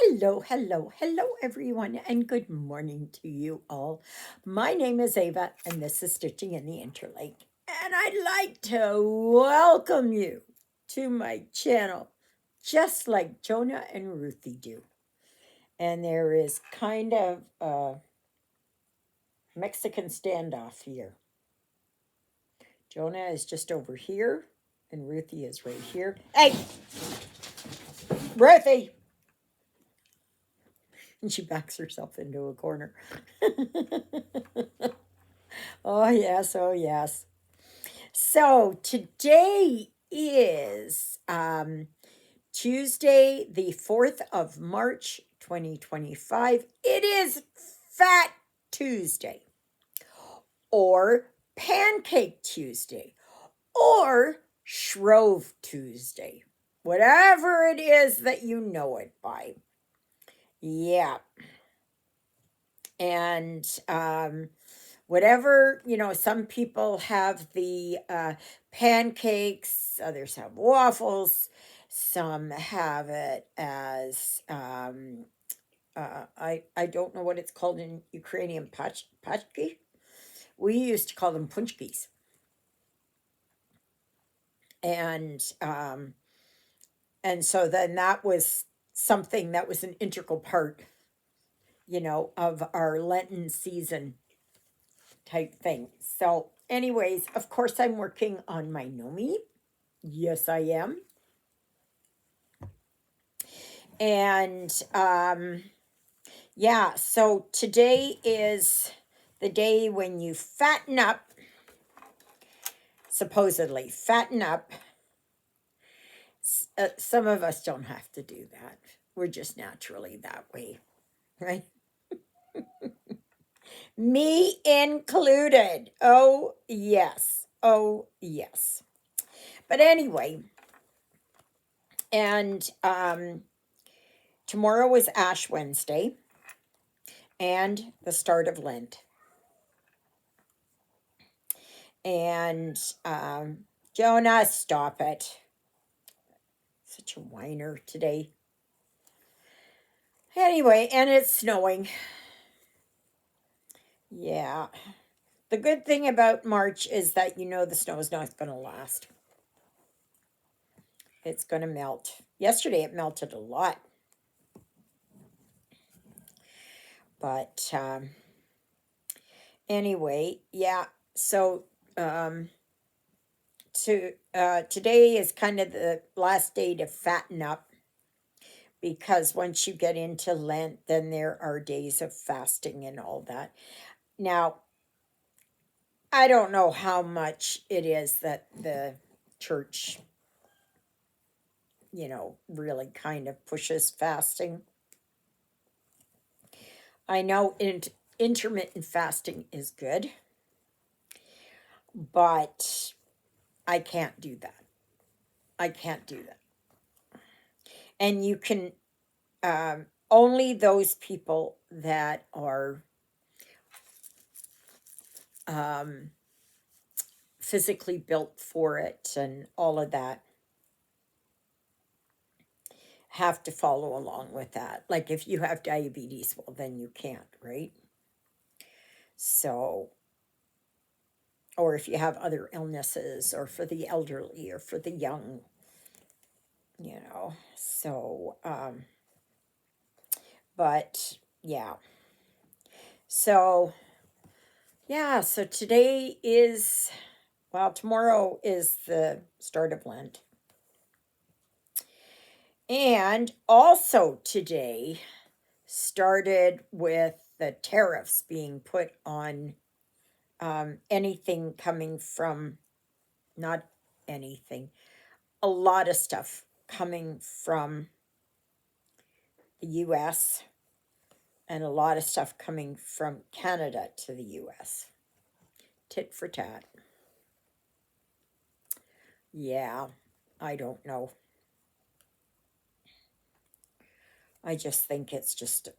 Hello, hello, hello, everyone, and good morning to you all. My name is Ava, and this is Stitching in the Interlake. And I'd like to welcome you to my channel, just like Jonah and Ruthie do. And there is kind of a Mexican standoff here. Jonah is just over here, and Ruthie is right here. Hey, Ruthie! And she backs herself into a corner. Oh, yes, oh, yes. So today is Tuesday, the 4th of March, 2025. It is Fat Tuesday, or Pancake Tuesday, or Shrove Tuesday, whatever it is that you know it by. Yeah. And whatever, some people have the pancakes, others have waffles, some have it as I don't know what it's called in Ukrainian, pachki. We used to call them punchkis. And so then that was something that was an integral part, of our Lenten season type thing. So, anyways, of course, I'm working on my Nomi. Yes, I am. And yeah, so today is the day when you fatten up, supposedly fatten up. Some of us don't have to do that. We're just naturally that way, right? Me included. Oh, yes. Oh, yes. But anyway, and tomorrow is Ash Wednesday and the start of Lent. And Jonah, stop it. Such a whiner today. Anyway, and it's snowing. Yeah. The good thing about March is that the snow is not going to last. It's going to melt. Yesterday it melted a lot. But anyway, yeah. So today is kind of the last day to fatten up, because once you get into Lent, then there are days of fasting and all that. Now, I don't know how much it is that the church, really kind of pushes fasting. I know intermittent fasting is good, but I can't do that. I can't do that. And you can, only those people that are physically built for it and all of that have to follow along with that. Like if you have diabetes, well, then you can't, right? So, or if you have other illnesses, or for the elderly, or for the young, So, but yeah. So, yeah, so today is, well, tomorrow is the start of Lent. And also today started with the tariffs being put on anything coming from, not anything, a lot of stuff coming from the US, and a lot of stuff coming from Canada to the US. Tit for tat. Yeah, I don't know. I just think it's just,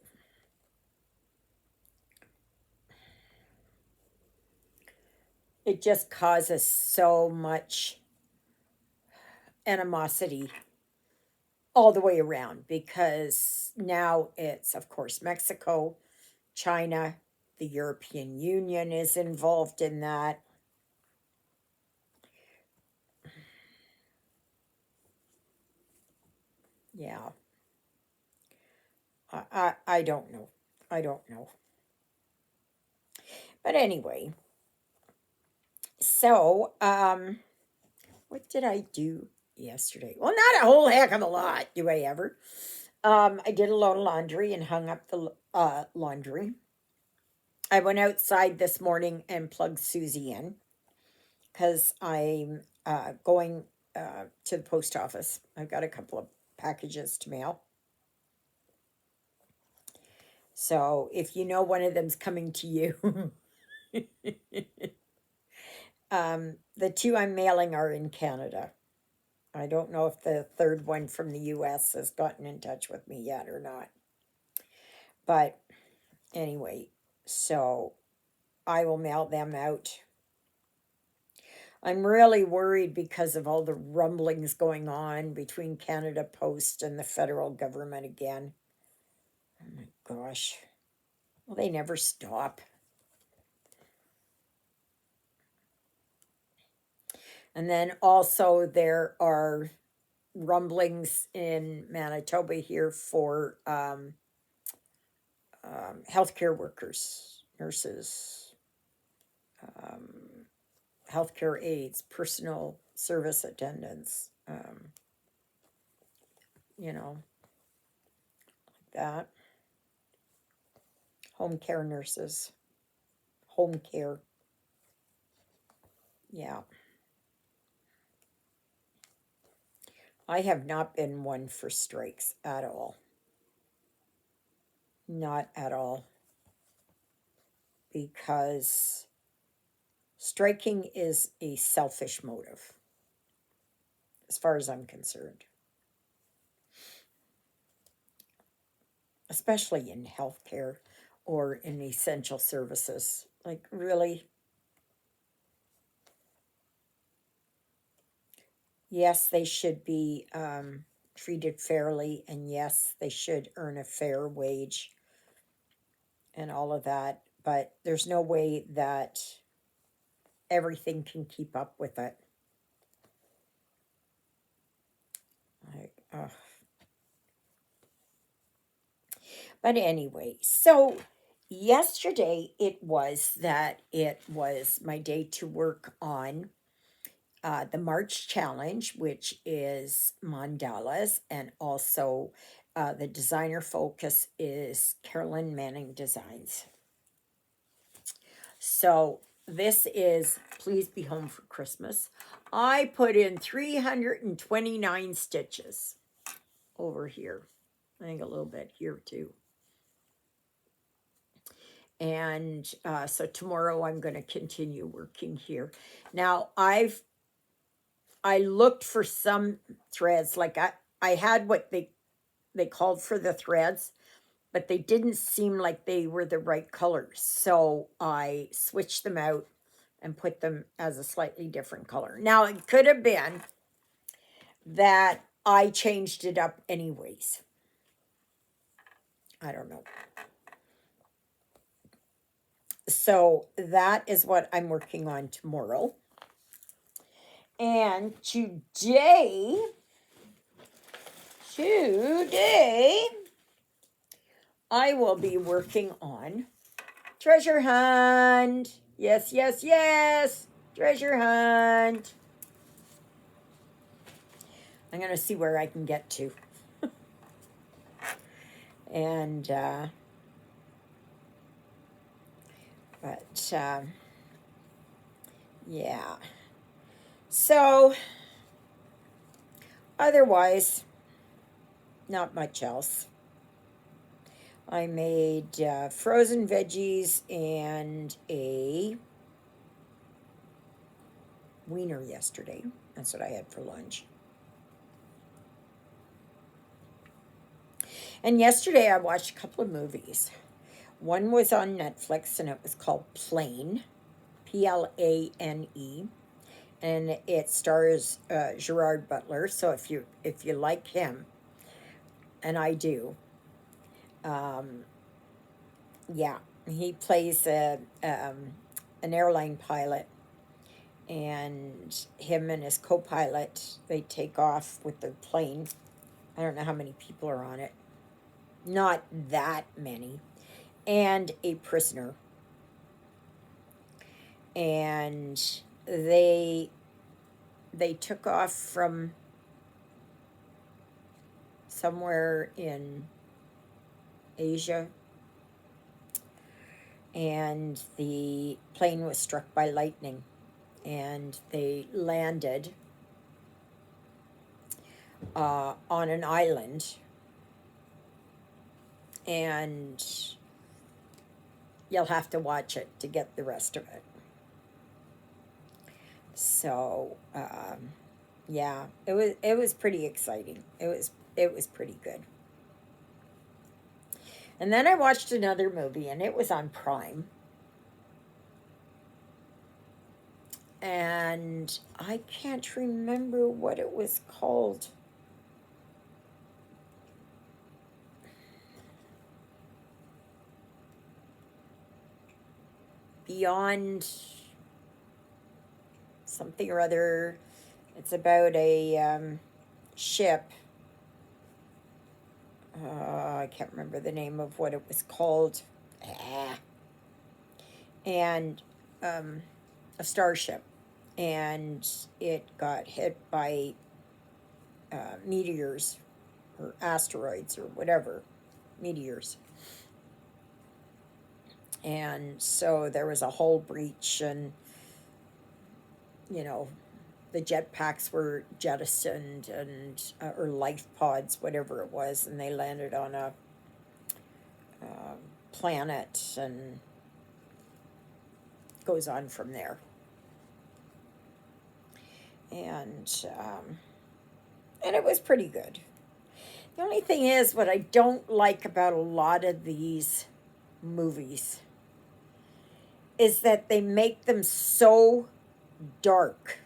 it just causes so much animosity all the way around, because now it's, of course, Mexico, China, the European Union is involved in that. Yeah, I don't know. I don't know. But anyway, so what did I do yesterday? Well, not a whole heck of a lot, do I ever? I did a load of laundry and hung up the laundry. I went outside this morning and plugged Susie in because I'm going to the post office. I've got a couple of packages to mail. So if you know one of them's coming to you, the two I'm mailing are in Canada. I don't know if the third one from the US has gotten in touch with me yet or not. But anyway, so I will mail them out. I'm really worried because of all the rumblings going on between Canada Post and the federal government again. Oh my gosh. Well, they never stop. And then also there are rumblings in Manitoba here for healthcare workers, nurses, um, healthcare aides, personal service attendants, you know, that. Home care nurses, home care. Yeah. I have not been one for strikes at all. Not at all. Because striking is a selfish motive, as far as I'm concerned. Especially in healthcare or in essential services. Like, really? Yes, they should be treated fairly, and yes, they should earn a fair wage and all of that. But there's no way that everything can keep up with it. Like, but anyway, so yesterday it was my day to work on the March challenge, which is mandalas, and also the designer focus is Carolyn Manning Designs. So this is Please Be Home for Christmas. I put in 329 stitches over here. I think a little bit here too. And so tomorrow I'm going to continue working here. Now I looked for some threads, like I had what they called for the threads, but they didn't seem like they were the right colors. So I switched them out and put them as a slightly different color. Now it could have been that I changed it up anyways. I don't know. So that is what I'm working on tomorrow. And today, I will be working on treasure hunt. Yes, yes, yes. Treasure hunt. I'm going to see where I can get to. And, yeah. So, otherwise, not much else. I made frozen veggies and a wiener yesterday. That's what I had for lunch. And yesterday I watched a couple of movies. One was on Netflix and it was called Plane, Plane, and it stars Gerard Butler. So if you like him, and I do. Um, yeah, he plays an airline pilot, and him and his co-pilot, they take off with the plane. I don't know how many people are on it. Not that many. And a prisoner. And they they took off from somewhere in Asia, and the plane was struck by lightning, and they landed on an island, and you'll have to watch it to get the rest of it. So yeah, it was pretty exciting. It was pretty good. And then I watched another movie, and it was on Prime, and I can't remember what it was called. Beyond something or other. It's about a ship. I can't remember the name of what it was called. Ah. And a starship. And it got hit by meteors or asteroids or whatever. Meteors. And so there was a hull breach, and, you know, the jetpacks were jettisoned, and or life pods, whatever it was, and they landed on a planet, and goes on from there. And and it was pretty good. The only thing is, what I don't like about a lot of these movies is that they make them so dark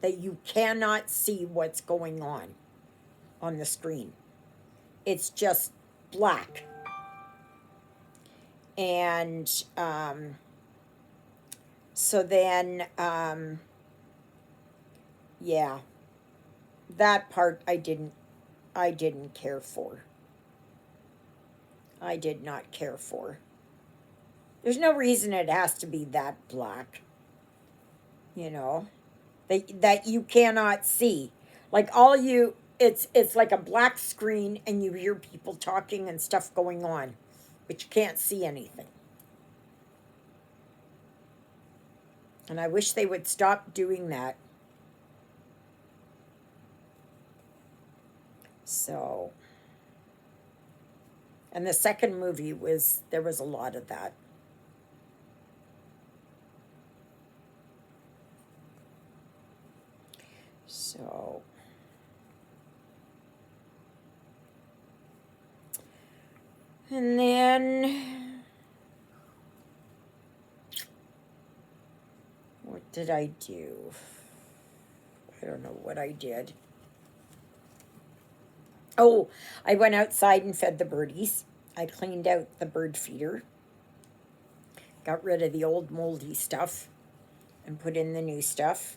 that you cannot see what's going on the screen. It's just black. And so then, yeah, that part I didn't care for. I did not care for. There's no reason it has to be that black, you know, that you cannot see. Like all you, it's like a black screen, and you hear people talking and stuff going on, but you can't see anything. And I wish they would stop doing that. So, and the second movie was, there was a lot of that. So, and then what did I do? I don't know what I did. Oh, I went outside and fed the birdies. I cleaned out the bird feeder, got rid of the old moldy stuff, and put in the new stuff.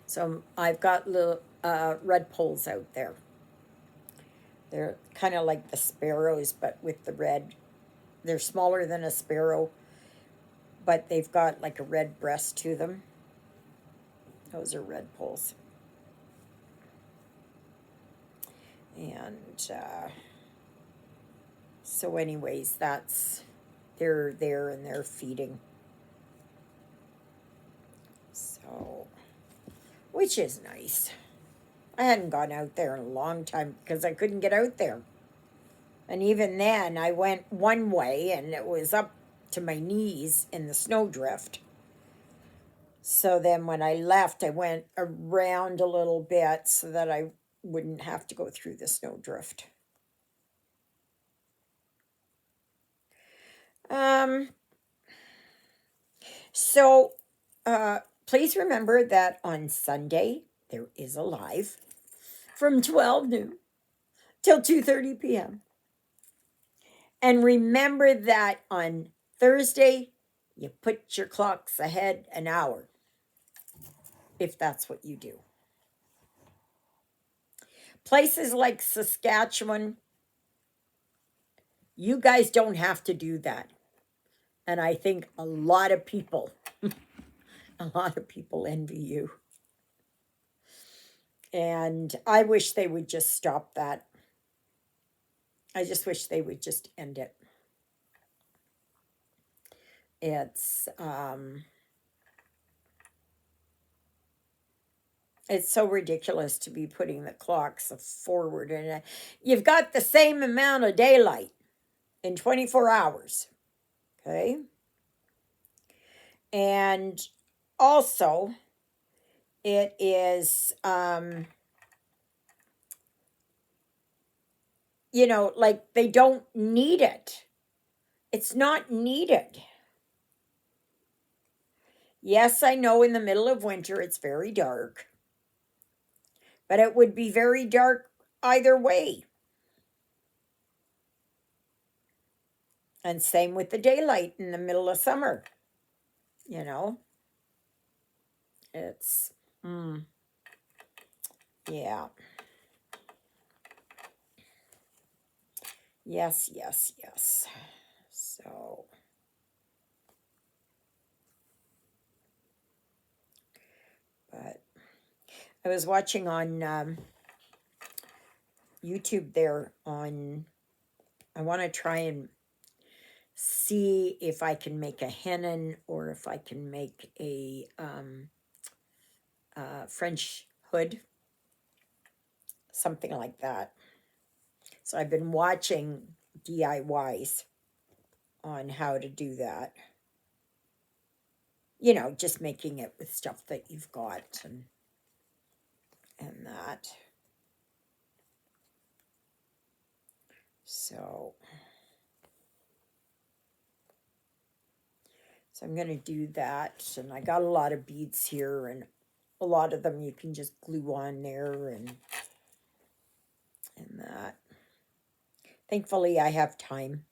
So I've got little red poles out there. They're kind of like the sparrows, but with the red. They're smaller than a sparrow, but they've got like a red breast to them. Those are red poles. And so, anyways, they're there and they're feeding. So, which is nice. I hadn't gone out there in a long time because I couldn't get out there. And even then, I went one way, and it was up to my knees in the snowdrift. So then when I left, I went around a little bit so that I wouldn't have to go through the snowdrift. Um, so please remember that on Sunday, there is a live from 12 noon till 2:30 p.m. And remember that on Thursday, you put your clocks ahead an hour, if that's what you do. Places like Saskatchewan, you guys don't have to do that. And I think a lot of people envy you. And I wish they would just stop that. I just wish they would just end it. It's so ridiculous to be putting the clocks forward, and you've got the same amount of daylight in 24 hours. Okay? And also, it is, like they don't need it. It's not needed. Yes, I know in the middle of winter it's very dark, but it would be very dark either way. And same with the daylight in the middle of summer. It's, yeah. Yes, yes, yes. So, but I was watching on YouTube there I want to try and see if I can make a hennin or if I can make a French hood, something like that. So I've been watching DIYs on how to do that. Just making it with stuff that you've got and that. So I'm going to do that. And I got a lot of beads here, and a lot of them you can just glue on there and that. Thankfully, I have time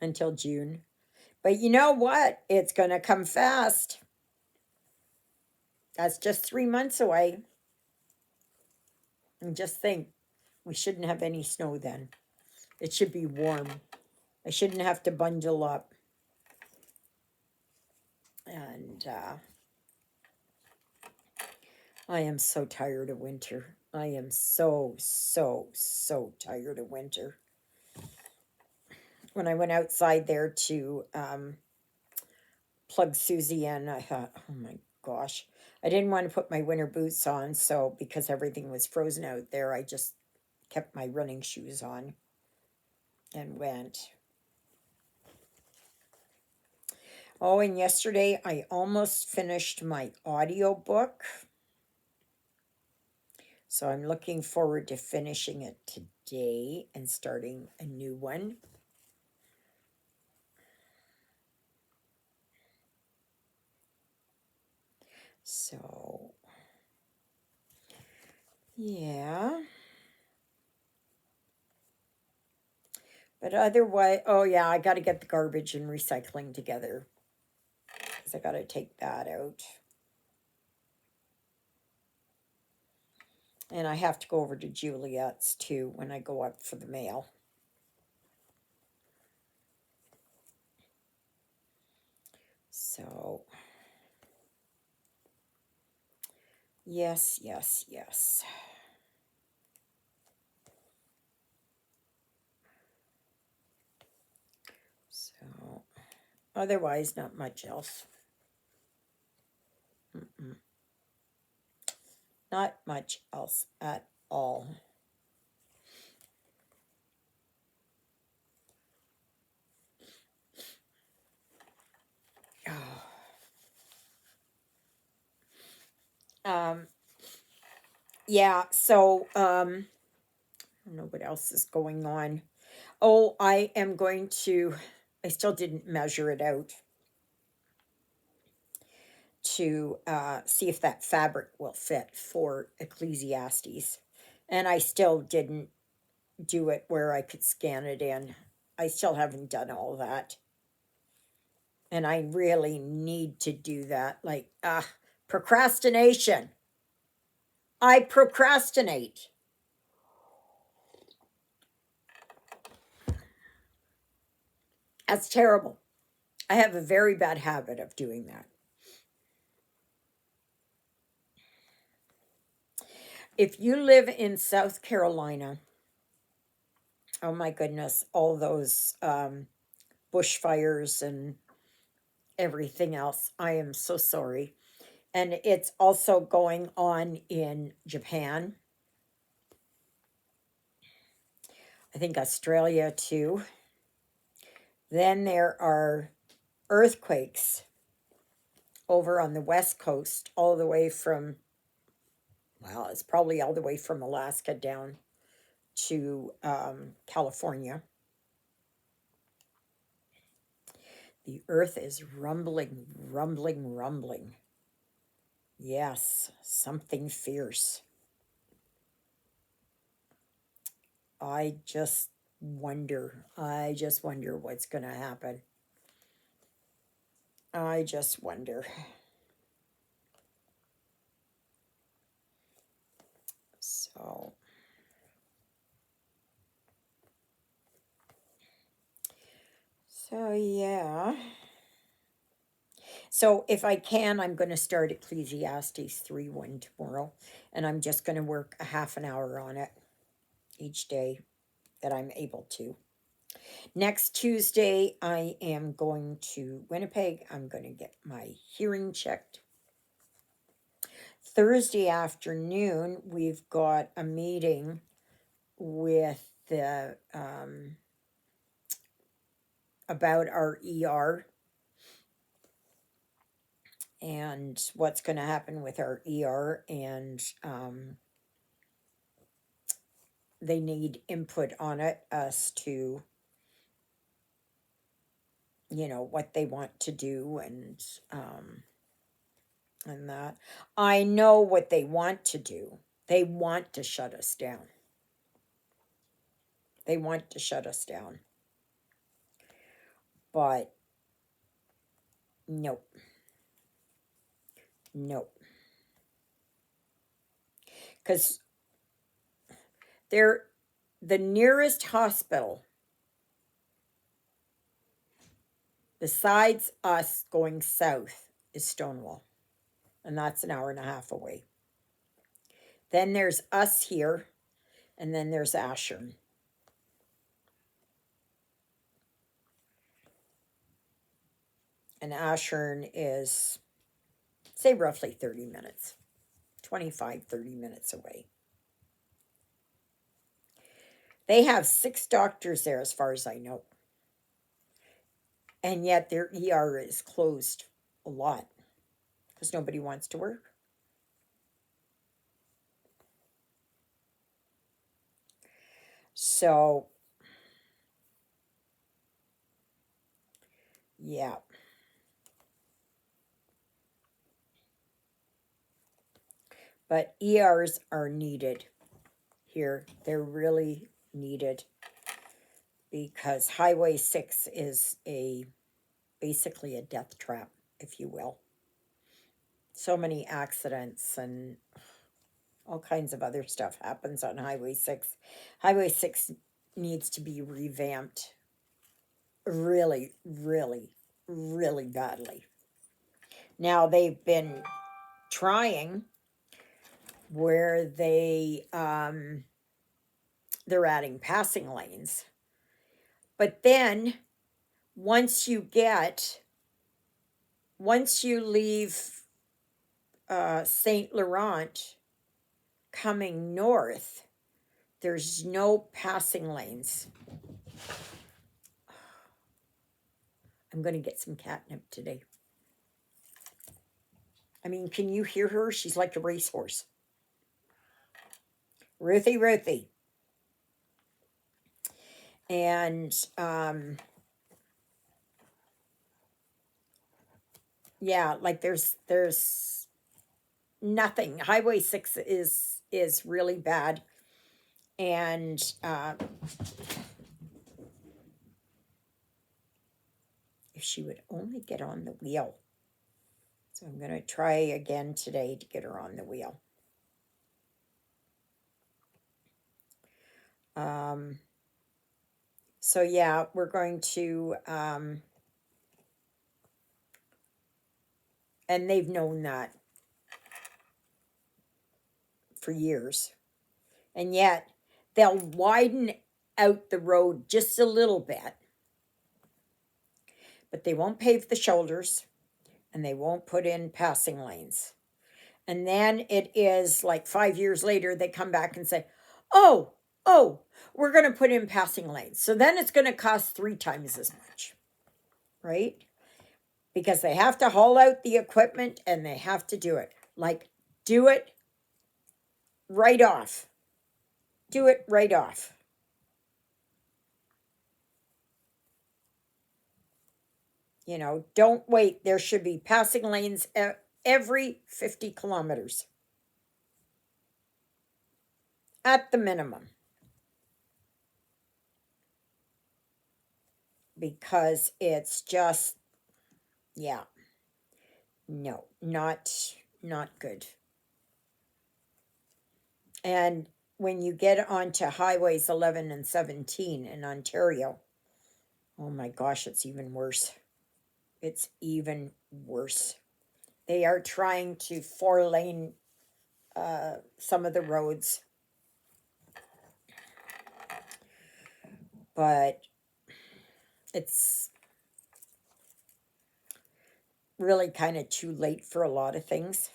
until June. But you know what? It's going to come fast. That's just 3 months away. And just think, we shouldn't have any snow then. It should be warm. I shouldn't have to bundle up. And I am so tired of winter. I am so, so, so tired of winter. When I went outside there to plug Susie in, I thought, oh my gosh. I didn't want to put my winter boots on, so because everything was frozen out there, I just kept my running shoes on and went. Oh, and yesterday I almost finished my audiobook. So I'm looking forward to finishing it today and starting a new one. So, yeah. But otherwise, oh yeah, I got to get the garbage and recycling together. Because I got to take that out. And I have to go over to Juliet's too when I go up for the mail. So, yes, yes, yes. So, otherwise, not much else. Not much else at all. Yeah, so I don't know what else is going on. Oh, I still didn't measure it out to see if that fabric will fit for Ecclesiastes. And I still didn't do it where I could scan it in. I still haven't done all that. And I really need to do that. Like, procrastination. I procrastinate. That's terrible. I have a very bad habit of doing that. If you live in South Carolina, oh my goodness, all those bushfires and everything else, I am so sorry. And it's also going on in Japan. I think Australia too. Then there are earthquakes over on the West Coast, all the way from, well, it's probably all the way from Alaska down to California. The earth is rumbling, rumbling, rumbling. Yes, something fierce. I just wonder what's going to happen. I just wonder. So yeah. So if I can, I'm going to start Ecclesiastes 3:1 tomorrow, and I'm just going to work a half an hour on it each day that I'm able to. Next Tuesday, I am going to Winnipeg. I'm going to get my hearing checked. Thursday afternoon, we've got a meeting with the about our ER and what's going to happen with our ER, and they need input on it as to, you know, what they want to do, and that. I know what they want to do. They want to shut us down. They want to shut us down. But nope. Nope. Because they're the nearest hospital besides us going south is Stonewall. And that's an hour and a half away. Then there's us here, and then there's Ashern. And Ashern is, say, roughly 30 minutes, 25, 30 minutes away. They have 6 doctors there, as far as I know. And yet their ER is closed a lot because nobody wants to work. So, yeah. But ERs are needed here. They're really needed because Highway 6 is basically a death trap, if you will. So many accidents and all kinds of other stuff happens on Highway 6. Highway 6 needs to be revamped really, really, really badly. Now, they've been trying where they're adding passing lanes. But then once you leave St. Laurent coming north, there's no passing lanes. I'm going to get some catnip today. I mean, can you hear her? She's like a racehorse. Ruthie, Ruthie. And, yeah, like there's nothing. Highway 6 is really bad. And if she would only get on the wheel. So I'm going to try again today to get her on the wheel. So yeah, we're going to, and they've known that for years. And yet they'll widen out the road just a little bit, but they won't pave the shoulders and they won't put in passing lanes. And then it is like 5 years later, they come back and say, oh, we're going to put in passing lanes. So then it's going to cost 3 times as much, right? Because they have to haul out the equipment and they have to do it. Like, do it right off. Do it right off. You know, don't wait. There should be passing lanes every 50 kilometers at the minimum. Because it's just, yeah, no, not good. And when you get onto highways 11 and 17 in Ontario, oh my gosh, it's even worse. It's even worse. They are trying to 4-lane some of the roads. But it's really kind of too late for a lot of things.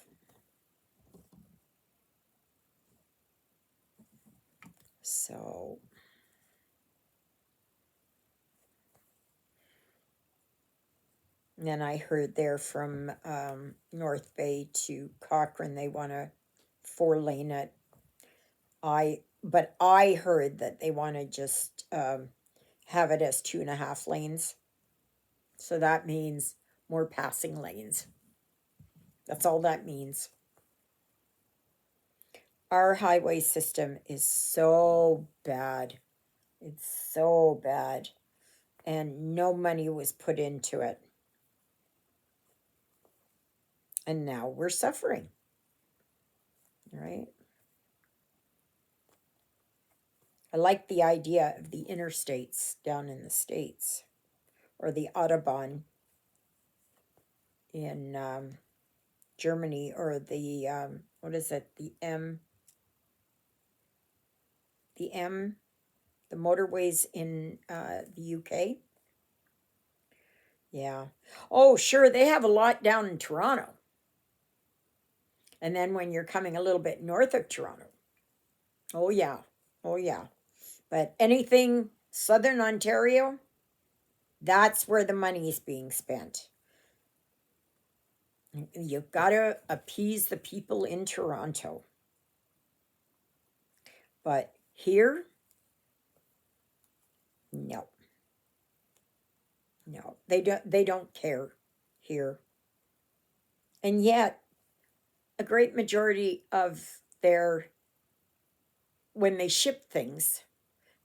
So then I heard there from North Bay to Cochrane, they want to 4-lane it. But I heard that they want to just have it as 2.5 lanes. So that means more passing lanes. That's all that means. Our highway system is so bad. It's so bad. And no money was put into it. And now we're suffering. Right? I like the idea of the interstates down in the States. Or the Autobahn in Germany. Or the, what is it? The motorways in the UK. Yeah. Oh, sure, they have a lot down in Toronto. And then when you're coming a little bit north of Toronto. Oh, yeah. Oh, yeah. But anything Southern Ontario, that's where the money is being spent. You've got to appease the people in Toronto. But here, no. No, they don't care here. And yet, a great majority of when they ship things,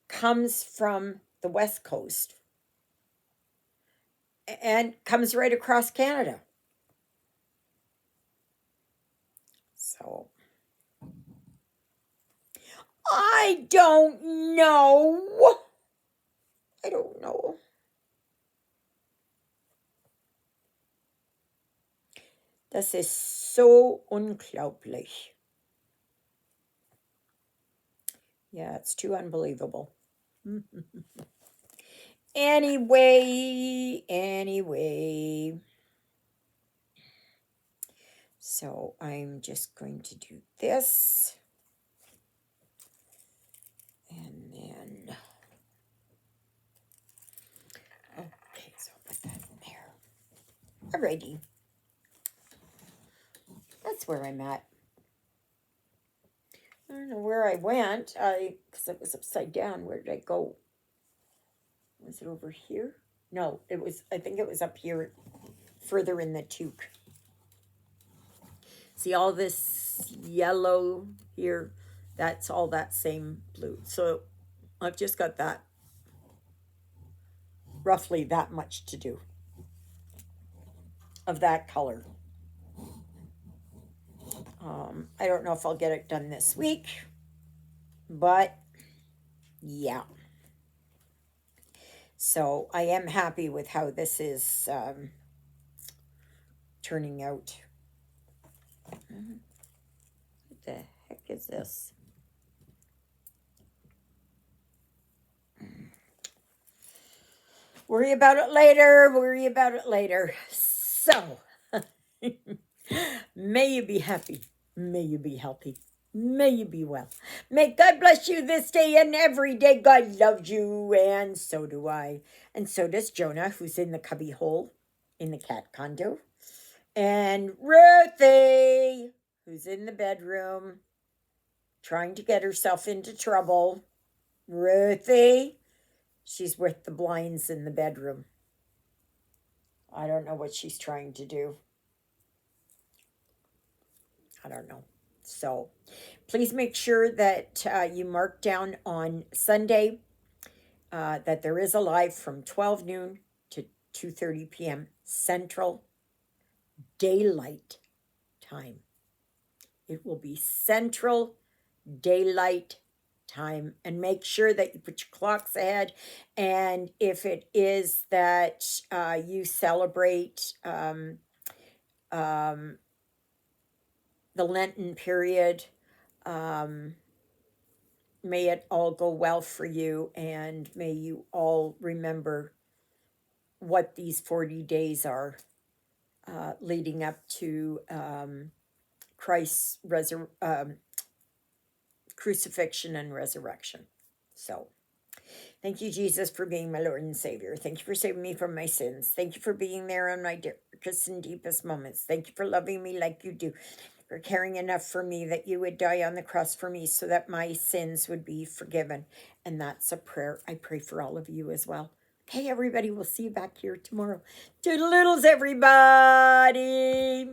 comes from the West Coast and comes right across Canada. So, I don't know. I don't know. Das ist so unglaublich. Yeah, it's too unbelievable. Anyway. So I'm just going to do this. And then, okay, so I'll put that in there. Alrighty. That's where I'm at. I don't know where I went, because it was upside down. Where did I go? Was it over here? No, I think it was up here further in the toque. See all this yellow here? That's all that same blue. So I've just got that, roughly that much to do of that color. I don't know if I'll get it done this week, but yeah. So I am happy with how this is turning out. What the heck is this? Worry about it later. Worry about it later. So, may you be happy. May you be healthy. May you be well. May God bless you this day and every day. God loves you, and so do I. And so does Jonah, who's in the cubby hole in the cat condo. And Ruthie, who's in the bedroom, trying to get herself into trouble. Ruthie, she's with the blinds in the bedroom. I don't know what she's trying to do. I don't know. So please make sure that you mark down on Sunday that there is a live from 12 noon to 2:30 p.m. Central Daylight Time. It will be Central Daylight Time. And make sure that you put your clocks ahead. And if it is that you celebrate the Lenten period, may it all go well for you, and may you all remember what these 40 days are leading up to Christ's crucifixion and resurrection. So, thank you, Jesus, for being my Lord and Savior. Thank you for saving me from my sins. Thank you for being there in my darkest and deepest moments. Thank you for loving me like you do. For caring enough for me that you would die on the cross for me so that my sins would be forgiven. And that's a prayer I pray for all of you as well. Okay, everybody, we'll see you back here tomorrow. Toodle-oodles, everybody.